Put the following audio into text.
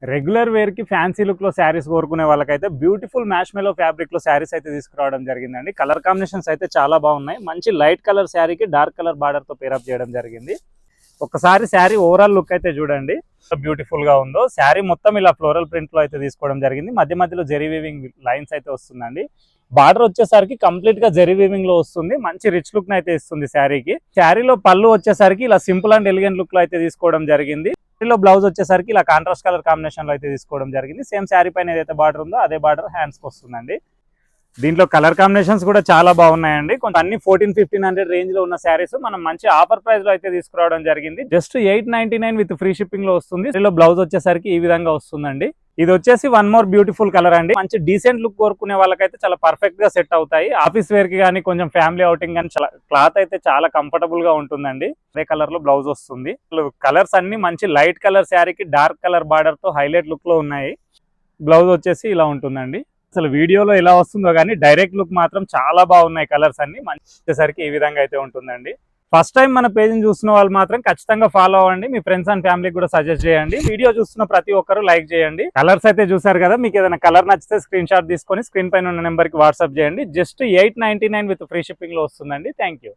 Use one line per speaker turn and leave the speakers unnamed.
Regular wear కి fancy look లో శారీస్ కోరుకునే వాళ్ళకైతే బ్యూటిఫుల్ మ్యాష్ మెలో ఫ్యాబ్రిక్ లో శారీస్ అయితే తీసుకురావడం జరిగిందండి. కలర్ కాంబినేషన్స్ అయితే చాలా బాగున్నాయి. మంచి లైట్ కలర్ శారీకి డార్క్ కలర్ బార్డర్ తో పేరప్ చేయడం జరిగింది. ఒకసారి శారీ ఓవరాల్ లుక్ అయితే చూడండి, బ్యూటిఫుల్ గా ఉందో. శారీ మొత్తం ఇలా ఫ్లోరల్ ప్రింట్ లో అయితే తీసుకోవడం జరిగింది. మధ్య మధ్యలో జెరీ వీవింగ్ లైన్స్ అయితే వస్తుందండి. బార్డర్ వచ్చేసరికి కంప్లీట్ గా జెరీ వీవింగ్ లో వస్తుంది. మంచి రిచ్ లుక్ అయితే ఇస్తుంది శారీకి. శారీలో పళ్ళు వచ్చేసరికి ఇలా సింపుల్ అండ్ ఎలిగెంట్ లుక్ లో అయితే తీసుకోవడం జరిగింది. శారీలో బ్లౌజ్ వచ్చేసరికి ఇలా కాంట్రాస్ట్ కలర్ కాంబినేషన్ లో అయితే తీసుకోవడం జరిగింది. సేమ్ శారీ పైన ఏదైతే బార్డర్ ఉందో అదే బార్డర్ హ్యాండ్స్ కి వస్తుందండి. దీంట్లో కలర్ కాంబినేషన్స్ కూడా చాలా బాగున్నాయండి. కొంత అన్ని 1400-1500 రేంజ్ లో ఉన్న శారీస్ మనం మంచి ఆఫర్ ప్రైస్ లో అయితే తీసుకురావడం జరిగింది. జస్ట్ 899 విత్ ఫ్రీ షిప్పింగ్ లో వస్తుంది. దీనిలో బ్లౌజ్ వచ్చేసరికి ఈ విధంగా వస్తుందండి. ఇది వచ్చేసి వన్ మోర్ బ్యూటిఫుల్ కలర్ అండి. మంచి డీసెంట్ లుక్ కోరుకునే వాళ్ళకైతే చాలా పర్ఫెక్ట్ గా సెట్ అవుతాయి. ఆఫీస్ వేర్ కి కానీ కొంచెం ఫ్యామిలీ అవుటింగ్ కానీ క్లాత్ అయితే చాలా కంఫర్టబుల్ గా ఉంటుందండి. అదే కలర్ లో బ్లౌజ్ వస్తుంది. కలర్స్ అన్ని మంచి లైట్ కలర్ శారీకి డార్క్ కలర్ బార్డర్ తో హైలైట్ లుక్ లో ఉన్నాయి. బ్లౌజ్ వచ్చేసి ఇలా ఉంటుందండి. అసలు వీడియోలో ఎలా వస్తుందో కానీ డైరెక్ట్ లుక్ మాత్రం చాలా బాగున్నాయి. కలర్స్ అన్ని మంచి వచ్చేసరికి ఈ విధంగా అయితే ఉంటుందండి. ఫస్ట్ టైం మన పేజ్ని చూస్తున్న వాళ్ళు మాత్రం ఖచ్చితంగా ఫాలో అవ్వండి. మీ ఫ్రెండ్స్ అండ్ ఫ్యామిలీకి కూడా సజెస్ట్ చేయండి. వీడియో చూస్తున్న ప్రతి ఒక్కరు లైక్ చేయండి. కలర్స్ అయితే చూసారు కదా, మీకు ఏదైనా కలర్ నచ్చితే స్క్రీన్ షాట్ తీసుకొని స్క్రీన్ పైన ఉన్న నెంబర్కి వాట్సాప్ చేయండి. జస్ట్ 899 విత్ ఫ్రీ షిప్పింగ్ లో వస్తుందండి. Thank you.